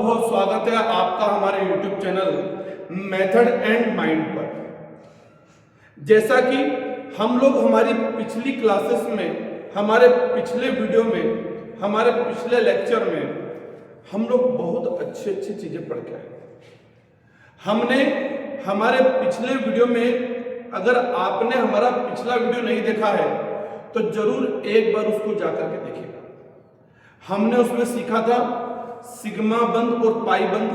बहुत स्वागत है आपका हमारे YouTube channel method and mind पर। जैसा कि हम लोग हमारी पिछली क्लासेस में, हमारे पिछले वीडियो में, हमारे पिछले लेक्चर में हम लोग बहुत अच्छी चीजें पढ़ के आए। हमने हमारे पिछले वीडियो में, अगर आपने हमारा पिछला वीडियो नहीं देखा है तो जरूर एक बार उसको जाकर के देखिएगा। हमने उसमें सीखा था सिग्मा बंध और पाई बंध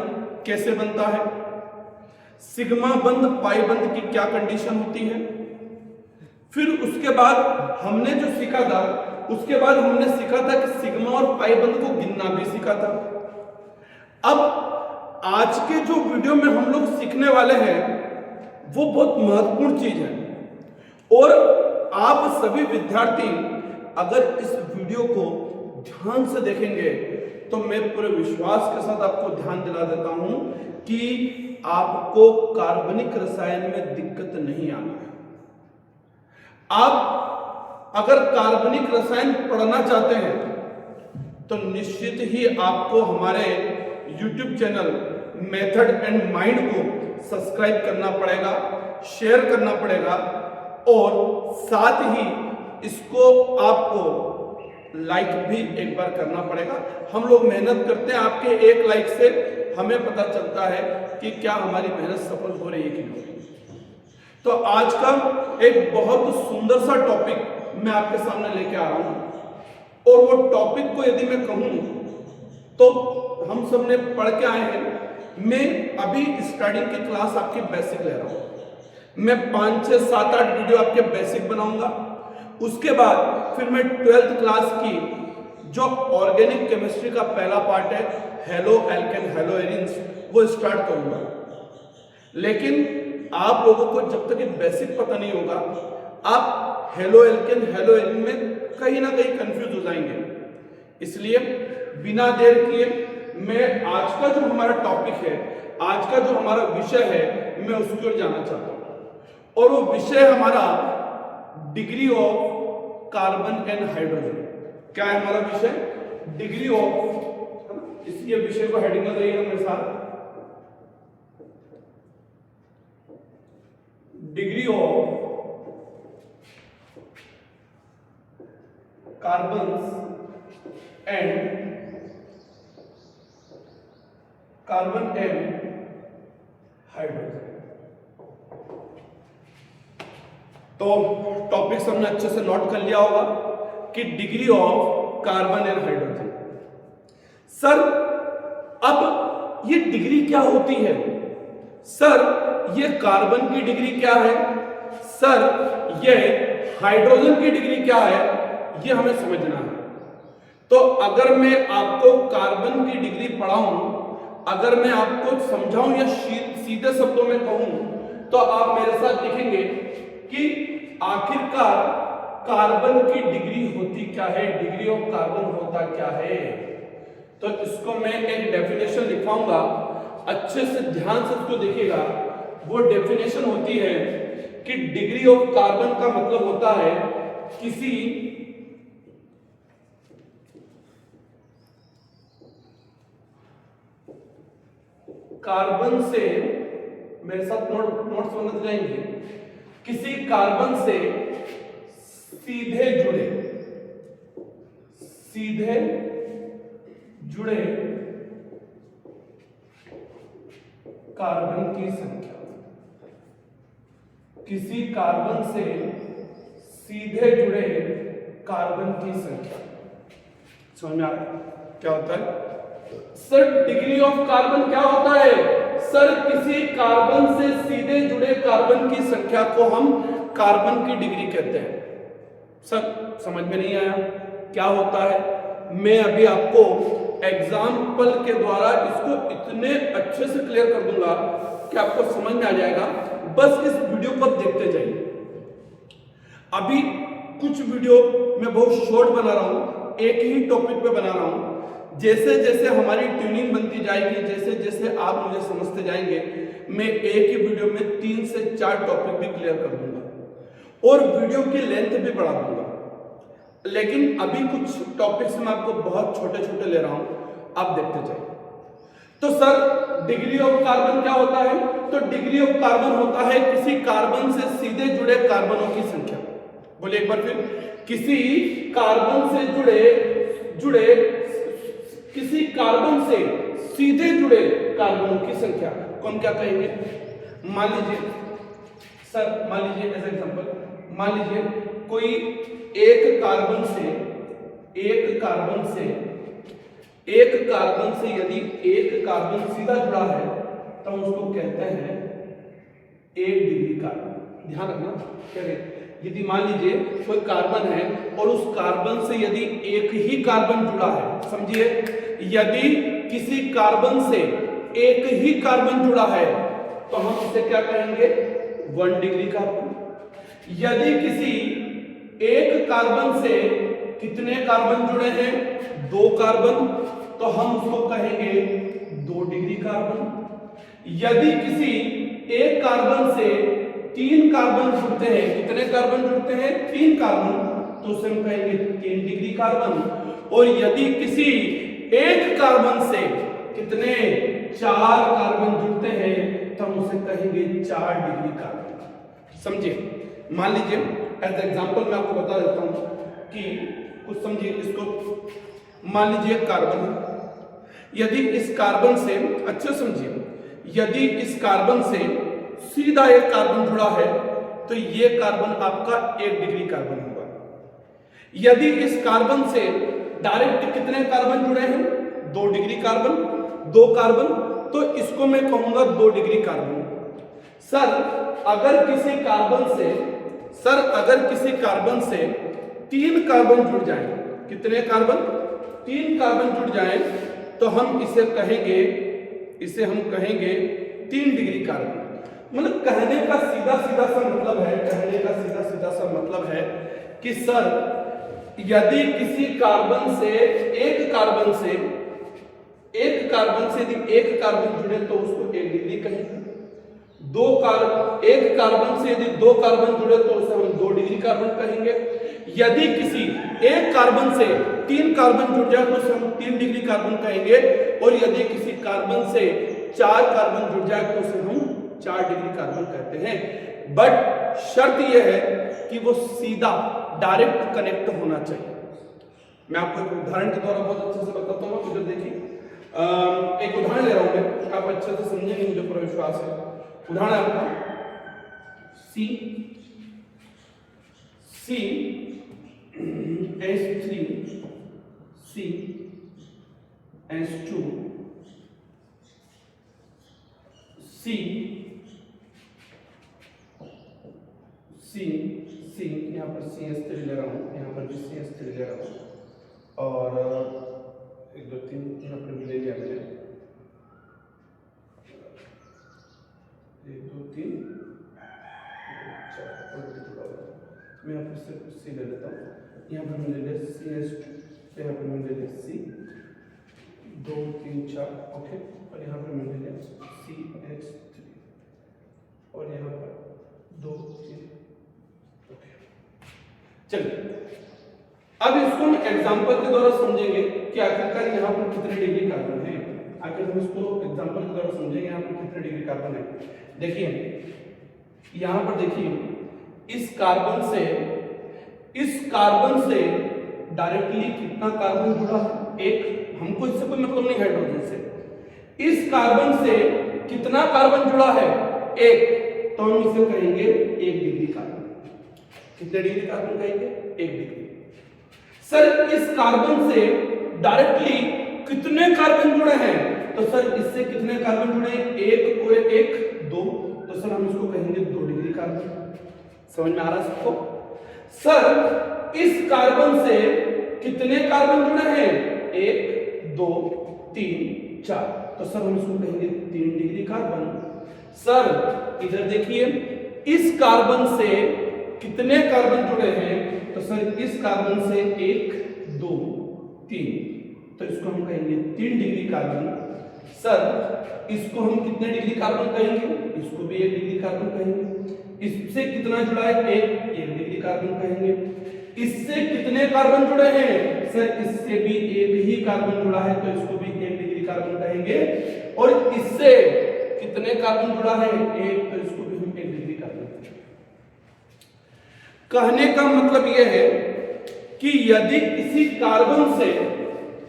कैसे बनता है, सिग्मा बंध पाई बंध की क्या कंडीशन होती है। फिर उसके बाद हमने जो सीखा था, उसके बाद हमने सीखा था कि सिग्मा और पाई बंध को गिनना भी सीखा था। अब आज के जो वीडियो में हम लोग सीखने वाले हैं वो बहुत महत्वपूर्ण चीज है, और आप सभी विद्यार्थी अगर इस वीडियो को ध्यान से देखेंगे तो मैं पूरे विश्वास के साथ आपको ध्यान दिला देता हूं कि आपको कार्बनिक रसायन में दिक्कत नहीं आना है। आप अगर कार्बनिक रसायन पढ़ना चाहते हैं तो निश्चित ही आपको हमारे YouTube channel method and mind को सब्सक्राइब करना पड़ेगा, शेयर करना पड़ेगा, और साथ ही इसको आपको लाइक भी एक बार करना पड़ेगा। हम लोग मेहनत करते हैं, आपके एक लाइक से हमें पता चलता है कि क्या हमारी मेहनत सफल हो रही है कि नहीं। तो आज का एक बहुत सुंदर सा टॉपिक मैं आपके सामने लेके आ रहा हूं, और वो टॉपिक को यदि मैं कहूं तो हम सब ने पढ़ के आए हैं। मैं अभी स्टार्टिंग की क्लास आपकी बेसिक ले रहा हूं। मैं 5, 6, 7, 8 वीडियो आपके बेसिक बनाऊंगा। उसके बाद फिर मैं 12th क्लास की जो ऑर्गेनिक केमिस्ट्री का पहला पार्ट है, हेलो एल्केन हेलो एरिन्स, वो स्टार्ट करूंगा। लेकिन आप लोगों को जब तक ये बेसिक पता नहीं होगा, आप हेलो एल्केन हेलो एरिन में कहीं ना कहीं कंफ्यूज हो जाएंगे। इसलिए बिना देर किए मैं आज का जो हमारा टॉपिक है, आज का जो हमारा विषय है, मैं उसकी ओर जाना चाहता हूं। और वो विषय हमारा degree of carbon and hydrogen. क्या है हमारा विषय? डिग्री ऑफ, इसलिए विषय को हेडिंग लगाइएगा मेरे साथ, degree of carbon and hydrogen. तो टॉपिक हमने अच्छे से नोट कर लिया होगा कि degree of carbon and hydrogen. Sir अब ये डिग्री क्या होती है? सर ये कार्बन की डिग्री क्या है? सर ये हाइड्रोजन की डिग्री क्या है? ये हमें समझना है। तो अगर मैं आपको कार्बन की डिग्री पढ़ाऊं, अगर मैं आपको समझाऊं या सीधे शब्दों में कहूं, तो आप मेरे साथ लिखेंगे कि आखिरकार कार्बन की डिग्री होती क्या है, डिग्री ऑफ कार्बन होता क्या है। तो इसको मैं एक डेफिनेशन लिखवाऊंगा, अच्छे से ध्यान से इसको देखिएगा। वो डेफिनेशन होती है कि डिग्री ऑफ कार्बन का मतलब होता है किसी कार्बन से, मेरे साथ नोट्स बनते जाएंगे, किसी कार्बन से सीधे जुड़े कार्बन की संख्या, किसी कार्बन से सीधे जुड़े कार्बन की संख्या। समझ में आ रहा है क्या होता है? सर डिग्री ऑफ कार्बन क्या होता है? सर किसी कार्बन से सीधे जुड़े कार्बन की संख्या को हम कार्बन की डिग्री कहते हैं। सर समझ में नहीं आया क्या होता है? मैं अभी आपको एग्जाम्पल के द्वारा इसको इतने अच्छे से क्लियर कर दूंगा कि आपको समझ में आ जाएगा। बस इस वीडियो को देखते जाइए। अभी कुछ वीडियो मैं बहुत शॉर्ट बना रहा हूं, एक ही टॉपिक पे बना रहा हूं। जैसे जैसे हमारी ट्यूनिंग बनती जाएगी, जैसे जैसे आप मुझे समझते जाएंगे, मैं एक ही वीडियो में 3 से 4 टॉपिक भी क्लियर कर दूंगा और वीडियो की लेंथ भी बढ़ा दूंगा। लेकिन अभी कुछ टॉपिक्स मैं आपको बहुत छोटे छोटे ले रहा हूं, आप देखते जाइए। तो सर डिग्री ऑफ कार्बन क्या होता है? तो डिग्री ऑफ कार्बन होता है किसी कार्बन से सीधे जुड़े कार्बनों की संख्या। बोलिए एक बार फिर, किसी कार्बन से जुड़े किसी कार्बन से सीधे जुड़े कार्बनों की संख्या को हम क्या कहेंगे? मान लीजिए सर, मान लीजिए एज एग्जांपल, मान लीजिए कोई एक कार्बन से यदि एक कार्बन सीधा जुड़ा है तो हम उसको कहते हैं 1 डिग्री कार्बन। ध्यान रखना क्या है, यदि मान लीजिए कोई कार्बन है और उस कार्बन से यदि एक ही कार्बन जुड़ा है, समझिए, यदि किसी कार्बन से एक ही कार्बन जुड़ा है तो हम उसे क्या कहेंगे? 1 डिग्री कार्बन। यदि किसी एक कार्बन से कितने कार्बन जुड़े हैं? 2 कार्बन, तो हम उसको कहेंगे 2 डिग्री कार्बन। यदि किसी एक कार्बन से 3 कार्बन जुड़ते हैं, कितने कार्बन जुड़ते हैं? 3 कार्बन, तो उसे हम कहेंगे 3 डिग्री कार्बन। और यदि किसी एक कार्बन से कितने 4 कार्बन जुड़ते हैं तो हम उसे कहेंगे 4 डिग्री कार्बन। समझिए, मान लीजिए एज एग्जांपल मैं आपको बता देता हूं कि कुछ समझिए इसको। मान लीजिए कार्बन है, यदि इस कार्बन से, अच्छे समझिए, यदि इस कार्बन से सीधा एक कार्बन जुड़ा है तो ये कार्बन आपका 1 डिग्री कार्बन होगा। यदि इस कार्बन से डायरेक्ट कितने कार्बन जुड़े हैं? 2 डिग्री कार्बन, 2 कार्बन, तो इसको मैं कहूंगा 2 डिग्री कार्बन। सर अगर किसी कार्बन से 3 कार्बन जुड़ जाएं, कितने कार्बन? 3 कार्बन जुड़ जाएं तो हम इसे कहेंगे 3 डिग्री कार्बन। मतलब कहने का सीधा सा मतलब है कि सर यदि किसी कार्बन से एक कार्बन से यदि एक कार्बन जुड़े तो उसको 1 डिग्री कहेंगे। एक कार्बन से यदि 2 कार्बन जुड़े तो उसे हम 2 डिग्री कार्बन कहेंगे। यदि किसी एक कार्बन से 3 कार्बन जुड़ जाए तो उसे हम 3 डिग्री कार्बन कहेंगे। और यदि किसी कार्बन से 4 कार्बन जुड़ जाए तो उसे हम 4 डिग्री कार्बन कहते हैं। बट शर्त यह है कि वो सीधा डायरेक्ट कनेक्ट होना चाहिए। मैं आपको एक उदाहरण के द्वारा बहुत अच्छे से बताता हूँ। इधर देखिए, एक उदाहरण ले रहा हूं मैं, आप अच्छे से समझेंगे, मुझे पूरा विश्वास है। उदाहरण आपका CH3CH2 C यहाँ पर CH3 ले रहा हूँ, यहाँ पर भी CH3 ले रहा हूँ और 1 2 3 यहाँ पर भी ले लिया मैंने, 1 2 3 4 मैं यहाँ पर सिर्फ C ले लेता हूँ। यहाँ पर मैंने ले लिया CH2, यहाँ पर मैंने ले लिया C 2 3 4 ओके, और यहाँ पर मैंने ले लिया CH3 और यहाँ पर 2 3 ओके। चलिए अब इसको हम एग्जांपल के द्वारा समझेंगे कि आखिरकार यहाँ पर कितने डिग्री कार्बन है। आखिर हम इसको एग्जांपल के द्वारा समझेंगे यहाँ पर कितने डिग्री कार्बन है। देखिए यहाँ पर देखिए इस कार्बन से डायरेक्टली कितना कार्बन जुड़ा है? 1। हमको इससे कोई मतलब नहीं हाइड्रोजन से। इस कार्बन से कितना कार्बन जुड़ा है? 1। तो हम इसे कहेंगे 1 डिग्री कार्बन। कितने डिग्री कार्बन कहेंगे? 1 डिग्री। सर इस कार्बन से डायरेक्टली कितने कार्बन जुड़े हैं? तो सर इससे कितने कार्बन जुड़े हैं? 1 और 1 2, तो सर हम इसको कहेंगे 2 डिग्री कार्बन। समझ में आ रहा है सबको? सर इस कार्बन से कितने कार्बन जुड़े हैं? 1 2 3 4, तो सर हम इसको कहेंगे 3 डिग्री कार्बन। सर इधर देखिए इस कार्बन से कितने कार्बन जुड़े हैं? तो सर इस कार्बन से 1 2 3, तो इसको हम कहेंगे 3 डिग्री कार्बन। सर इसको हम कितने डिग्री कार्बन कहेंगे? इसको भी 1 डिग्री कार्बन कहेंगे। इससे कितना जुड़ा है? 1 डिग्री कार्बन कहेंगे। इससे कितने कार्बन जुड़े हैं? सर इससे भी 1 ही कार्बन जुड़ा है, तो इसको भी 1 डिग्री कार्बन कहेंगे। और इससे कितने कार्बन जुड़ा है? एक, तो इसको भी हम 1 डिग्री कार्बन। कहने का मतलब यह है कि यदि किसी कार्बन से,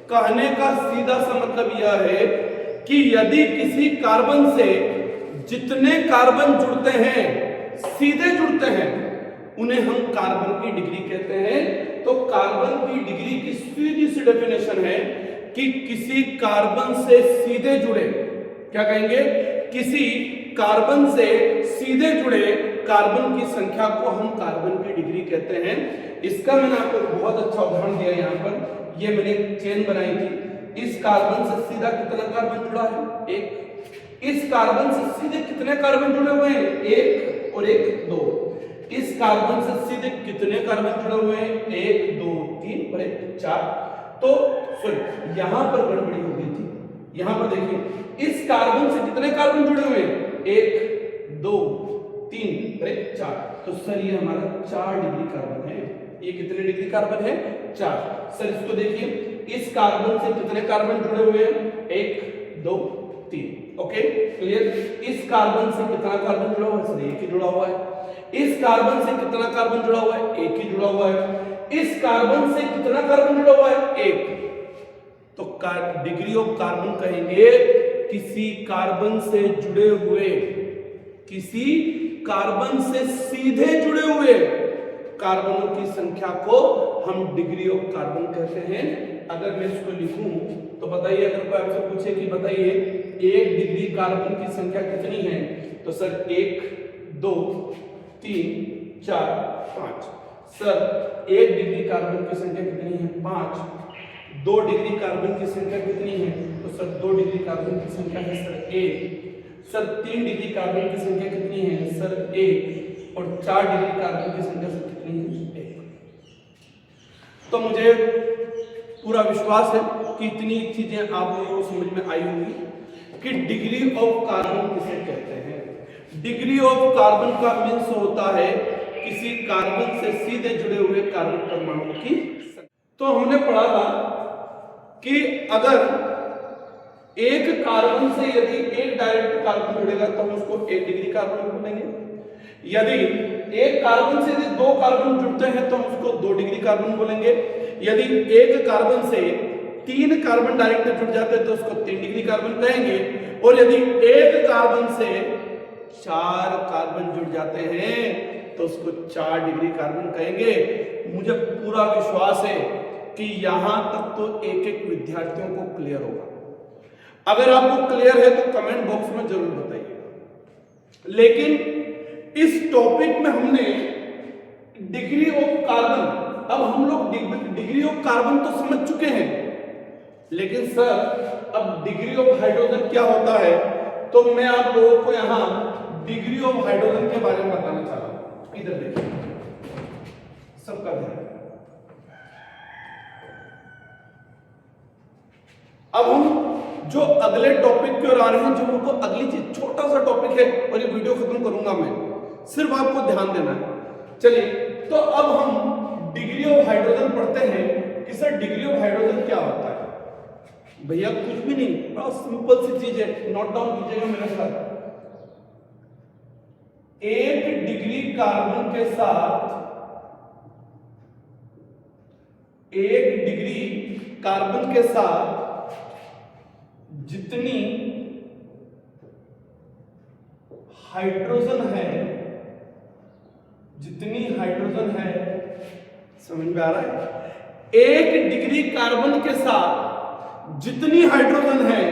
कहने का सीधा सा मतलब यह है कि यदि किसी कार्बन से जितने कार्बन जुड़ते हैं, सीधे जुड़ते हैं, उन्हें हम कार्बन की डिग्री कहते हैं। तो कार्बन की डिग्री की सीधी सी डेफिनेशन है कि किसी कार्बन से सीधे जुड़े, क्या कहेंगे? किसी कार्बन से सीधे जुड़े कार्बन की संख्या को हम कार्बन की डिग्री कहते हैं। इसका मैंने आपको बहुत अच्छा उदाहरण दिया यहाँ पर। ये मैंने चेन बनाई थी। इस कार्बन से सीधा कितना कार्बन जुड़ा है? 1। इस कार्बन से सीधे कितने कार्बन जुड़े हुए हैं? 1 और 1 2। इस कार्बन से सीधे कितने कार्बन जुड़े हुए हैं? 1 2 3 और 1 4। तो सॉरी, यहां पर गड़बड़ी हो गई थी। यहां पर देखिए, इस कार्बन से कितने कार्बन जुड़े हुए हैं? 1 2 3 और 1 4। तो सर ये हमारा 4 डिग्री कार्बन है। ये कितने डिग्री कार्बन है? 4। सर इसको देखिए, इस कार्बन से कितने कार्बन जुड़े हुए हैं? 1 2 3। Okay, clear? इस कार्बन से कितना कार्बन जुड़ा हुआ है? सर 1 ही जुड़ा हुआ है। इस कार्बन से कितना कार्बन जुड़ा हुआ है? 1 ही जुड़ा हुआ है। इस कार्बन से कितना कार्बन जुड़ा हुआ है? 1। तो डिग्री ऑफ कार्बन कहेंगे किसी कार्बन से जुड़े हुए, किसी कार्बन से सीधे जुड़े हुए कार्बनों की संख्या को हम डिग्री ऑफ कार्बन कहते हैं। अगर मैं इसको लिखूं तो बताइए, अगर कोई आपसे पूछे कि बताइए 1 डिग्री कार्बन की संख्या कितनी है, तो सर 1 2 3 4 5। सर 1 डिग्री कार्बन की संख्या कितनी है? 5। 2 डिग्री कार्बन की संख्या कितनी है? तो सर 2 डिग्री कार्बन की संख्या है सर 1। सर 3 डिग्री कार्बन की संख्या कितनी है? सर 1। और 4 डिग्री कार्बन की संख्या सर कितनी है? 1। तो मुझे पूरा विश्वास है कि इतनी चीजें आप लोगों को समझ में आई होंगी कि डिग्री ऑफ कार्बन किसे कहते हैं। डिग्री ऑफ कार्बन का मीन्स होता है किसी कार्बन से सीधे जुड़े हुए कार्बन परमाणु की। तो हमने पढ़ा था कि अगर एक कार्बन से यदि एक डायरेक्ट कार्बन जुड़ेगा तो हम उसको 1 डिग्री कार्बन बोलेंगे। यदि एक कार्बन से यदि 2 कार्बन जुड़ते हैं तो हम उसको 2 डिग्री कार्बन बोलेंगे। यदि एक कार्बन से 3 कार्बन डायरेक्ट जुड़ जाते हैं तो उसको 3 डिग्री कार्बन कहेंगे। और यदि एक कार्बन से 4 कार्बन जुड़ जाते हैं तो उसको 4 डिग्री कार्बन कहेंगे। मुझे पूरा विश्वास है कि यहां तक तो एक विद्यार्थियों को क्लियर होगा। अगर आपको क्लियर है तो कमेंट बॉक्स में जरूर बताइए। लेकिन इस टॉपिक में हमने डिग्री ऑफ कार्बन, अब हम लोग डिग्री ऑफ कार्बन तो समझ चुके हैं, लेकिन सर अब डिग्री ऑफ हाइड्रोजन क्या होता है, तो मैं आप लोगों को यहां डिग्री ऑफ हाइड्रोजन के बारे में बताना चाह रहा हूं। इधर देखिए, सबका ध्यान। अब हम जो अगले टॉपिक की ओर आ रहे हैं, जो हमको अगली चीज, छोटा सा टॉपिक है और ये वीडियो खत्म करूंगा मैं, सिर्फ आपको ध्यान देना है। चलिए, तो अब हम डिग्री ऑफ हाइड्रोजन पढ़ते हैं कि सर डिग्री ऑफ हाइड्रोजन क्या होता है। भैया कुछ भी नहीं, बड़ा सिंपल सी चीज है, नोट डाउन कीजिएगा मेरे साथ। 1 डिग्री कार्बन के साथ 1 डिग्री कार्बन के साथ जितनी हाइड्रोजन है, जितनी हाइड्रोजन है, समझ में आ रहा है? 1 डिग्री कार्बन के साथ जितनी हाइड्रोजन है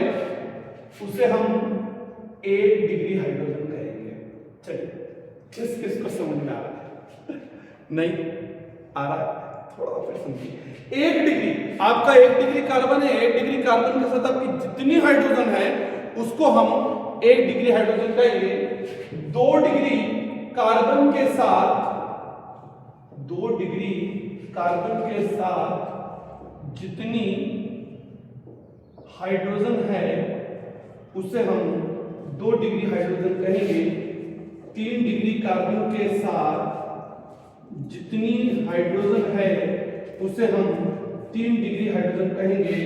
उसे हम 1 डिग्री हाइड्रोजन कहेंगे। चलिए, किस किस को समझ में आ रहा है? नहीं आ रहा है? थोड़ा फिर समझिए। 1 डिग्री, आपका 1 डिग्री कार्बन है, 1 डिग्री कार्बन के साथ आपकी जितनी हाइड्रोजन है उसको हम 1 डिग्री हाइड्रोजन कहेंगे। 2 डिग्री कार्बन के साथ, 2 डिग्री कार्बन के साथ जितनी हाइड्रोजन है उसे हम 2 डिग्री हाइड्रोजन कहेंगे। 3 डिग्री कार्बन के साथ जितनी हाइड्रोजन है उसे हम 3 डिग्री हाइड्रोजन कहेंगे।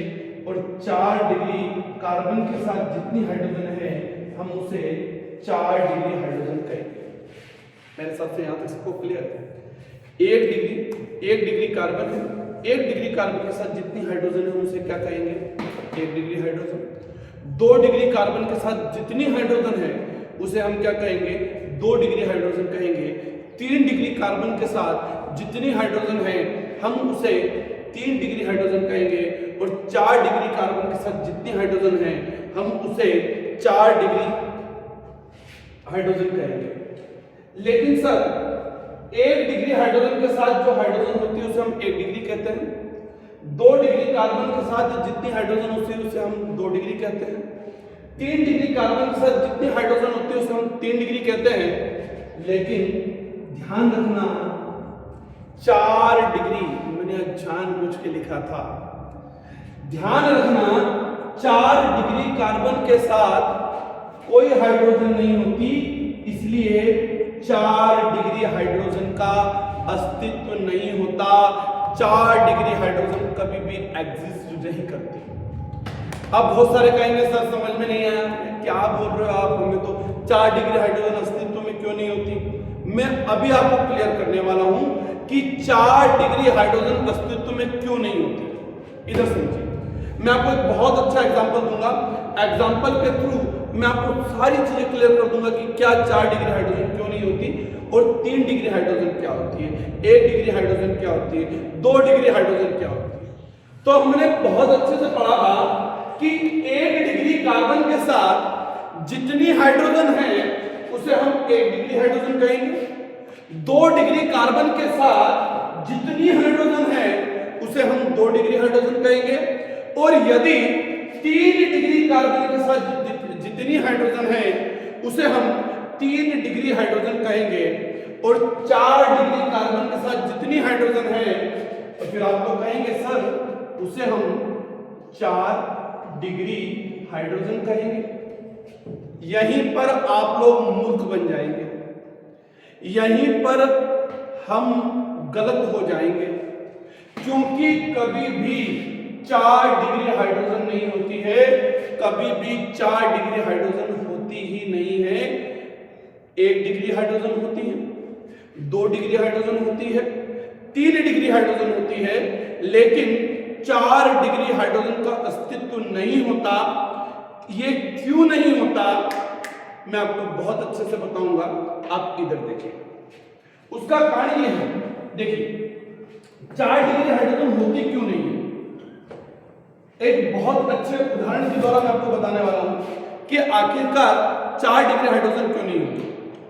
और 4 डिग्री कार्बन के साथ जितनी हाइड्रोजन है हम उसे 4 डिग्री हाइड्रोजन कहेंगे। मेरे साथ से यहां तक सबको क्लियर है? 1 डिग्री कार्बन है, 1 डिग्री कार्बन के साथ जितनी हाइड्रोजन है हम उसे क्या कहेंगे? 1 डिग्री हाइड्रोजन। 2 डिग्री कार्बन के साथ जितनी हाइड्रोजन है उसे हम क्या कहेंगे? 2 डिग्री हाइड्रोजन कहेंगे। 3 डिग्री कार्बन के साथ जितनी हाइड्रोजन है हम उसे 3 डिग्री हाइड्रोजन कहेंगे और 4 डिग्री कार्बन के साथ जितनी हाइड्रोजन है हम उसे 4 डिग्री हाइड्रोजन कहेंगे। लेकिन सर 1 डिग्री हाइड्रोजन के साथ जो हाइड्रोजन होती है उसे हम 1 डिग्री कहते हैं। 2 डिग्री कार्बन के साथ जितनी हाइड्रोजन होती है उसे हम 2 डिग्री कहते हैं। 3 डिग्री कार्बन के साथ जितनी हाइड्रोजन होती है उसे हम 3 डिग्री कहते हैं। लेकिन ध्यान रखना 4 डिग्री, मैंने जानबूझ के लिखा था, ध्यान रखना 4 डिग्री कार्बन के साथ कोई हाइड्रोजन नहीं होती, इसलिए 4 डिग्री हाइड्रोजन का अस्तित्व नहीं होता। 4 डिग्री हाइड्रोजन कभी भी एग्जिस्ट नहीं करती। अब बहुत सारे कहेंगे सर समझ में नहीं आया, क्या बोल रहे हो आप, हमें तो 4 डिग्री हाइड्रोजन अस्तित्व में क्यों नहीं होती? मैं अभी आपको क्लियर करने वाला हूं कि 4 डिग्री हाइड्रोजन अस्तित्व में क्यों नहीं होती। इधर समझिए, मैं आपको एक बहुत अच्छा एग्जांपल दूंगा। एग्जांपल के थ्रू मैं आपको सारी चीजें क्लियर कर दूंगा कि क्या 4 डिग्री हाइड्रोजन क्यों नहीं होती और 3 डिग्री हाइड्रोजन क्या होती है, 1 डिग्री हाइड्रोजन क्या होती है, 2 डिग्री हाइड्रोजन क्या होती है। तो हमने बहुत अच्छे से पढ़ा था कि 1 डिग्री कार्बन के साथ जितनी हाइड्रोजन है उसे हम 1 डिग्री हाइड्रोजन कहेंगे। 2 डिग्री कार्बन के साथ जितनी हाइड्रोजन है उसे हम 2 डिग्री हाइड्रोजन कहेंगे। और यदि 3 डिग्री कार्बन के साथ जितनी हाइड्रोजन है उसे हम 3 डिग्री हाइड्रोजन कहेंगे। और 4 डिग्री कार्बन के साथ जितनी हाइड्रोजन है तो फिर आप तो कहेंगे सर उसे हम 4 डिग्री हाइड्रोजन कहेंगे। यहीं पर आप लोग मूर्ख बन जाएंगे, यहीं पर हम गलत हो जाएंगे, क्योंकि कभी भी 4 डिग्री हाइड्रोजन नहीं होती है, कभी भी 4 डिग्री हाइड्रोजन होती ही नहीं है। 1 डिग्री हाइड्रोजन होती है, 2 डिग्री हाइड्रोजन होती है, 3 डिग्री हाइड्रोजन होती है, लेकिन 4 डिग्री हाइड्रोजन का अस्तित्व नहीं होता। ये क्यों नहीं होता मैं आपको बहुत अच्छे से बताऊंगा। आप इधर देखिए, उसका कारण ये है, देखिए 4 डिग्री हाइड्रोजन होती क्यों नहीं है। एक बहुत अच्छे उदाहरण के द्वारा मैं आपको बताने वाला हूं कि आखिरकार 4 डिग्री हाइड्रोजन क्यों नहीं होती।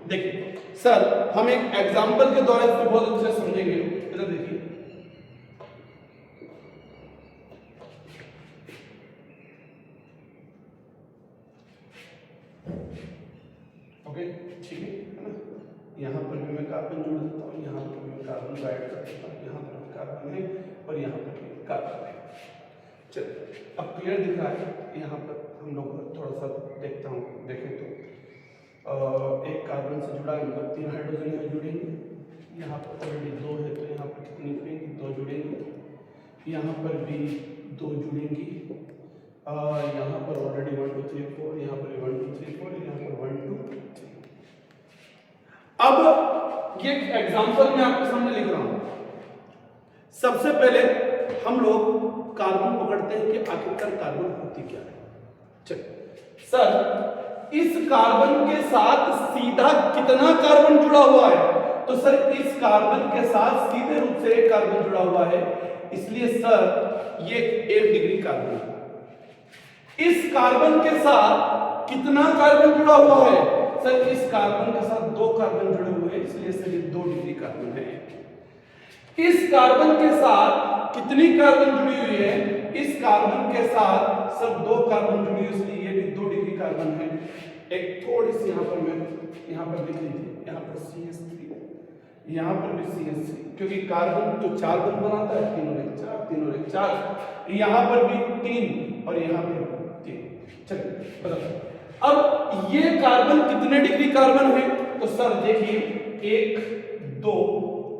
देखिए सर, हम एक एग्जांपल के द्वारा इसको बहुत अच्छे से समझेंगे। इधर देखिए, ओके ठीक है ना। यहाँ पर भी मैं कार्बन जोड़ देता हूँ, यहाँ पर भी मैं कार्बन को ऐड कर देता हूँ, यहाँ पर भी कार्बन है और यहाँ पर भी कार्बन है। चलिए अब क्लियर दिख रहा है। यहाँ पर हम लोग थोड़ा सा देखता हूँ, देखें तो एक कार्बन से जुड़ा है, मतलब 3 हाइड्रोजन यहाँ जुड़ेंगे। यहाँ पर ऑलरेडी 2 है तो यहाँ पर कितनी जुड़ेंगी? 2 जुड़ेंगी। यहाँ पर भी 2 जुड़ेंगी। यहाँ पर ऑलरेडी 1 2 3 4, यहाँ पर 1 2 3 4, यहाँ पर 1 2 3। अब ये एग्जांपल मैं आपके सामने लिख रहा हूं। सबसे पहले हम लोग कार्बन पकड़ते हैं कि आखिरकार कार्बन होती क्या है। चलिए सर, इस कार्बन के साथ सीधा कितना कार्बन जुड़ा हुआ है? तो सर इस कार्बन के साथ सीधे रूप से एक कार्बन जुड़ा हुआ है, इसलिए सर ये 1 डिग्री कार्बन है। इस कार्बन के साथ कितना कार्बन जुड़ा हुआ है? सर इस कार्बन के साथ 2 कार्बन जुड़े हुए हैं, इसलिए सर ये 2 डिग्री कार्बन है। इस कार्बन के साथ कितनी कार्बन जुड़ी हुई है? इस कार्बन के साथ सर 2 कार्बन जुड़ी हुई, इसलिए ये भी 2 डिग्री कार्बन है। एक थोड़ी सी यहाँ पर मैं यहाँ पर लिख लीजिए, यहाँ पर CH3, यहाँ पर भी CH3, क्योंकि कार्बन तो 4 बंद बनाता है, 3 और 1 4, 3 और 1 4, यहाँ पर भी 3 और यहाँ पर 3। चलिए बताओ अब ये कार्बन कितने डिग्री कार्बन है? तो सर देखिए 1 2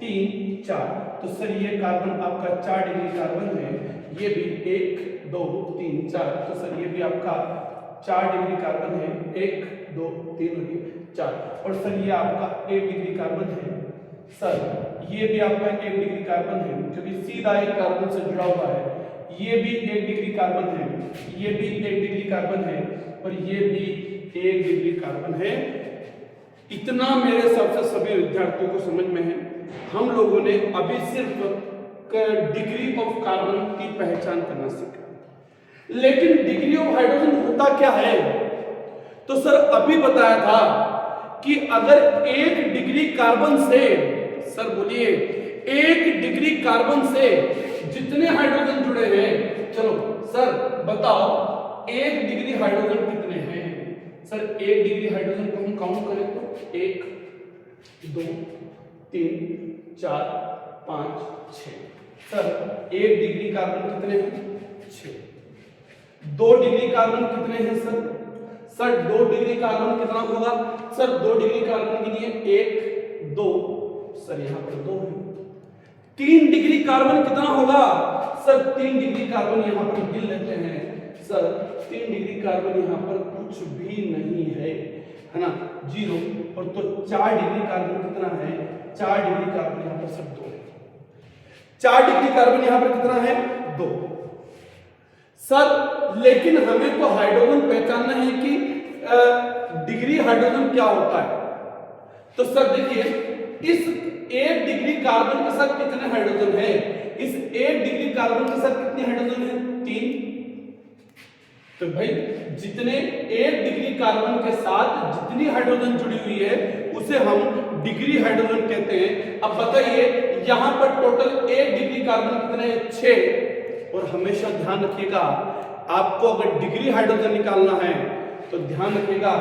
3 4, तो सर ये कार्बन आपका 4 डिग्री कार्बन है। ये भी 1 2 3 4, तो सर ये भी आपका 4 डिग्री कार्बन है, 1 2 3 हो गया 4। और सर ये आपका 1 डिग्री कार्बन है, सर ये भी आपका 1 डिग्री कार्बन है क्योंकि सीधा एक कार्बन से जुड़ा हुआ है। ये भी 1 डिग्री कार्बन है, ये भी 1 डिग्री कार्बन है और ये भी 1 डिग्री कार्बन है। इतना मेरे हिसाब से सभी विद्यार्थियों को समझ में है। हम लोगों ने अभी सिर्फ डिग्री ऑफ कार्बन की पहचान करना सीखा, लेकिन डिग्री ऑफ हाइड्रोजन होता क्या है? तो सर अभी बताया था कि अगर 1 डिग्री कार्बन से, सर बोलिए 1 डिग्री कार्बन से जितने हाइड्रोजन जुड़े हैं, चलो सर बताओ 1 डिग्री हाइड्रोजन कितने हैं? सर 1 डिग्री हाइड्रोजन को हम काउंट करें तो 1 2 3 4 5 6। सर 1 डिग्री कार्बन कितने हैं? 6। 2 डिग्री कार्बन कितने हैं सर? सर 2 डिग्री कार्बन कितना होगा? सर 2 डिग्री कार्बन के लिए 1 2, सर यहां पर 2 है। 3 डिग्री कार्बन कितना होगा? सर 3 डिग्री कार्बन यहां पर गिन लेते हैं। सर 3 डिग्री कार्बन यहां पर कुछ भी नहीं है ना, 0। और तो 4 डिग्री कार्बन कितना है? 4 डिग्री कार्बन यहां पर सब 2 है। 4 डिग्री कार्बन यहां पर कितना है? 2। सर लेकिन हमें तो हाइड्रोजन पहचानना है कि डिग्री हाइड्रोजन क्या होता है। तो सर देखिए इस 1 डिग्री कार्बन के साथ कितने हाइड्रोजन है? इस 1 डिग्री कार्बन के साथ कितने हाइड्रोजन है? 3। तो भाई जितने 1 डिग्री कार्बन के साथ जितनी हाइड्रोजन जुड़ी हुई है उसे हम डिग्री हाइड्रोजन कहते हैं। अब बताइए यहां पर टोटल 1 डिग्री कार्बन कितने हैं? 6। और हमेशा ध्यान रखिएगा, आपको अगर डिग्री हाइड्रोजन निकालना है तो ध्यान रखिएगा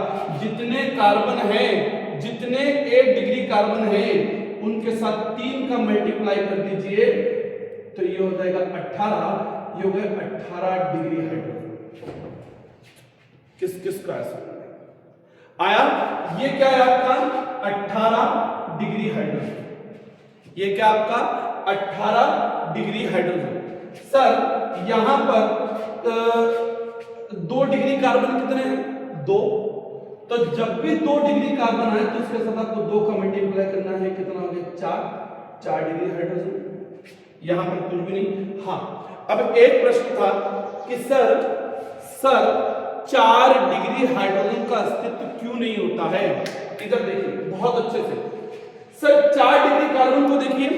जितने कार्बन हैं, जितने 1 डिग्री कार्बन हैं उनके साथ 3 का मल्टीप्लाई कर दीजिए तो ये हो जाएगा 18। ये हो गए 18 डिग्री हाइड्रोजन। किस किस का ऐसा आया? ये क्या है आपका? 18 डिग्री हाइड्रोजन। ये क्या आपका? 18 डिग्री हाइड्रोजन। सर यहां पर 2 डिग्री कार्बन कितने हैं? 2। तो जब भी 2 डिग्री कार्बन आए तो उसके साथ आपको 2 का मल्टीप्लाई करना है। कितना हो गया? 4 डिग्री हाइड्रोजन। यहां पर कुछ भी नहीं। हाँ अब एक प्रश्न था कि सर 4 डिग्री हाइड्रोजन का अस्तित्व क्यों नहीं होता है? इधर देखिए बहुत अच्छे से। सर 4 डिग्री कार्बन को देखिए,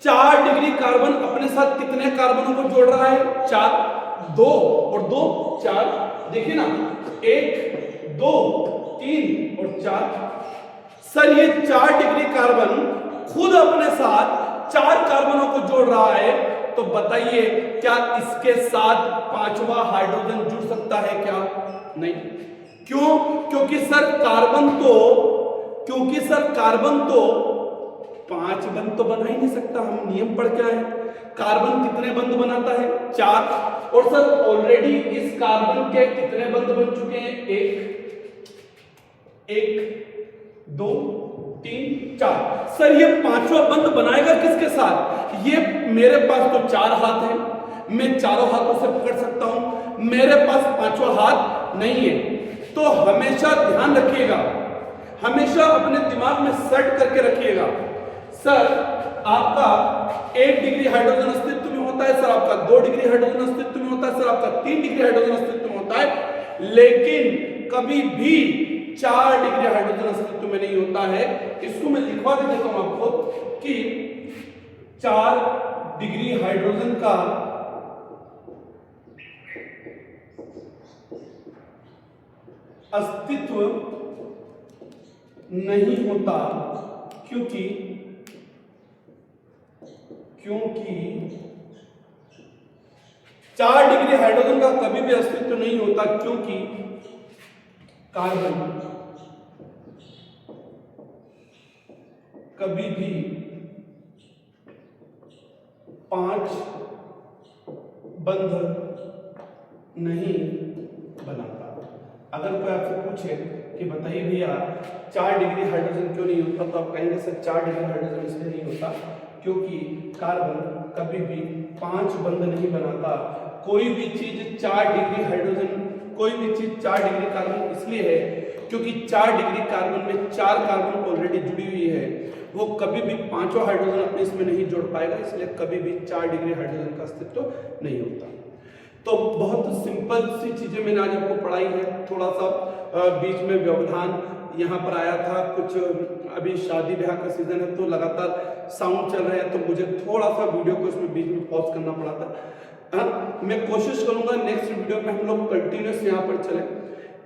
4 डिग्री कार्बन अपने साथ कितने कार्बनों को जोड़ रहा है? 4। 2 और 2 4। देखिए ना 1 2 3 और 4। सर ये 4 डिग्री कार्बन खुद अपने साथ 4 कार्बनों को जोड़ रहा है। तो बताइए क्या इसके साथ 5वां हाइड्रोजन जुड़ सकता है क्या? नहीं। क्यों? क्योंकि सर कार्बन तो 5 बंध तो बना ही नहीं सकता। हम नियम पढ़ के आए, कार्बन कितने बंध बनाता है? 4। और सर ऑलरेडी इस कार्बन के कितने बंध बन चुके हैं? 1 2 3 4। सर ये 5वां बंध बनाएगा किसके साथ? ये मेरे पास तो 4 हाथ हैं, मैं चारों हाथों से पकड़ सकता हूं, मेरे पास 5वां हाथ नहीं है। तो हमेशा ध्यान रखिएगा, हमेशा अपने दिमाग में सेट करके रखिएगा। सर आपका 1 डिग्री हाइड्रोजन अस्तित्व में होता है, सर आपका 2 डिग्री हाइड्रोजन अस्तित्व में होता है, सर आपका 3 डिग्री हाइड्रोजन अस्तित्व में होता है, लेकिन कभी भी 4 डिग्री हाइड्रोजन अस्तित्व में नहीं होता है। इसको मैं लिखवा भी देता हूं आपको कि 4 डिग्री हाइड्रोजन का अस्तित्व नहीं होता क्योंकि 4 डिग्री हाइड्रोजन का कभी भी अस्तित्व नहीं होता क्योंकि कार्बन कभी भी 5 बंध नहीं बनाता। अगर कोई आपसे पूछे कि बताइए भैया 4 डिग्री हाइड्रोजन क्यों नहीं होता, तो आप कहेंगे सर 4 डिग्री हाइड्रोजन इसलिए नहीं होता क्योंकि कार्बन कभी भी 5 बंध नहीं बनाता। कोई भी चीज 4 डिग्री हाइड्रोजन, कोई भी चीज 4 डिग्री कार्बन इसलिए है क्योंकि 4 डिग्री कार्बन में 4 कार्बन ऑलरेडी जुड़ी हुई है, वो कभी भी पांचों हाइड्रोजन अपने इसमें नहीं जोड़ पाएगा, इसलिए कभी भी 4 डिग्री हाइड्रोजन का अस्तित्व नहीं होता। तो बहुत सिंपल सी चीजें मैंने आज आपको पढ़ाई है। थोड़ा सा बीच में व्यवधान यहाँ पर आया था, कुछ अभी शादी ब्याह का सीजन है तो लगातार साउंड चल रहे हैं, तो मुझे थोड़ा सा वीडियो को इसमें बीच में पॉज करना पड़ा था। मैं कोशिश करूंगा नेक्स्ट वीडियो में हम लोग कंटिन्यूस यहाँ पर चले।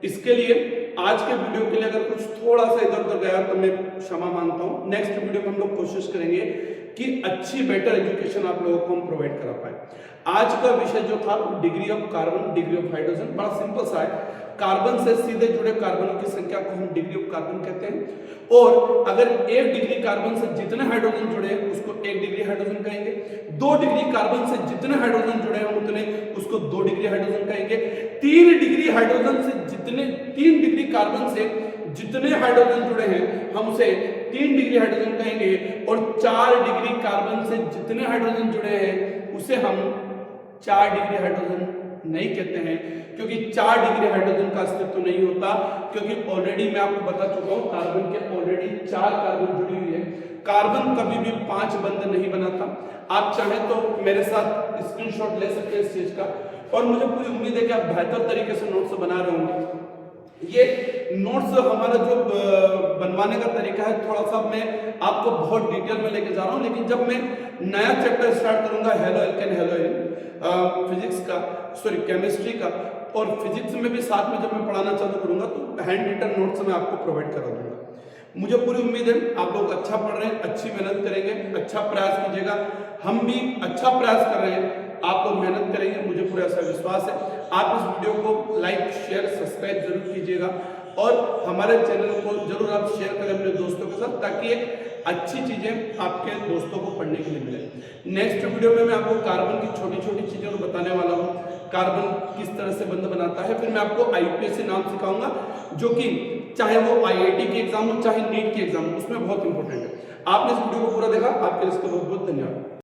इसके लिए आज के वीडियो के लिए अगर कुछ थोड़ा सा इधर उधर गया तो मैं क्षमा मांगता हूँ। नेक्स्ट वीडियो में हम लोग कोशिश करेंगे कि अच्छी बेटर एजुकेशन आप लोगों को हम प्रोवाइड करा पाए। आज का विषय जो था degree of carbon, degree of hydrogen, बड़ा सिंपल सा है। कार्बन से सीधे जुड़े कार्बनों की संख्या को हम डिग्री ऑफ कार्बन कहते हैं, और अगर 1 डिग्री कार्बन से जितने हाइड्रोजन जुड़े हैं उसको 1 डिग्री हाइड्रोजन कहेंगे। 2 डिग्री कार्बन से जितने हाइड्रोजन जुड़े हैं उतने उसको 2 डिग्री हाइड्रोजन कहेंगे। 3 डिग्री हाइड्रोजन से जितने 3 डिग्री कार्बन से जितने हाइड्रोजन जुड़े हैं हम उसे 3 डिग्री हाइड्रोजन कहेंगे, और 4 डिग्री कार्बन से जितने हाइड्रोजन जुड़े हैं उसे हम 4 डिग्री हाइड्रोजन नहीं कहते हैं, क्योंकि 4 डिग्री हाइड्रोजन का अस्तित्व नहीं होता, क्योंकि ऑलरेडी मैं आपको बता चुका हूं कार्बन के ऑलरेडी 4 कार्बन जुड़ी हुई है। कार्बन कभी भी 5 बंध नहीं बनाता। आप चाहे तो मेरे साथ स्क्रीनशॉट ले सकते हैं इस चीज का, और मुझे पूरी उम्मीद है कि आप बेहतर तरीके से नोट्स बना रहे होंगे। ये नोट्स हमारा जो बनवाने का तरीका है, थोड़ा सा मैं आपको बहुत डिटेल में लेके जा रहा हूँ, लेकिन जब मैं नया चैप्टर स्टार्ट करूंगा हेलो एल्केन हेलोइन फिजिक्स का, सॉरी केमिस्ट्री का, और फिजिक्स में भी साथ में जब मैं पढ़ाना चालू करूंगा तो हैंड रिटन नोट्स मैं आपको प्रोवाइड करा दूंगा। मुझे पूरी उम्मीद है आप लोग अच्छा पढ़ रहे हैं, अच्छी मेहनत करेंगे, अच्छा प्रयास कीजिएगा। हम भी अच्छा प्रयास कर रहे हैं, आप लोग मेहनत करेंगे, मुझे पूरा ऐसा विश्वास है। आप इस वीडियो को लाइक शेयर सब्सक्राइब जरूर कीजिएगा, और हमारे चैनल को जरूर आप शेयर करें अपने दोस्तों के साथ, ताकि एक अच्छी चीजें आपके दोस्तों को पढ़ने के लिए मिले। नेक्स्ट वीडियो में मैं आपको कार्बन की छोटी छोटी चीजें और बताने वाला हूँ, कार्बन किस तरह से बंध बनाता है। फिर मैं आपको IUPAC नाम सिखाऊंगा, जो कि चाहे वो IIT के एग्जाम हो चाहे नीट के एग्जाम हो, उसमें बहुत इंपॉर्टेंट है। आपने इस वीडियो को पूरा देखा, आपके लिए इसका बहुत बहुत धन्यवाद।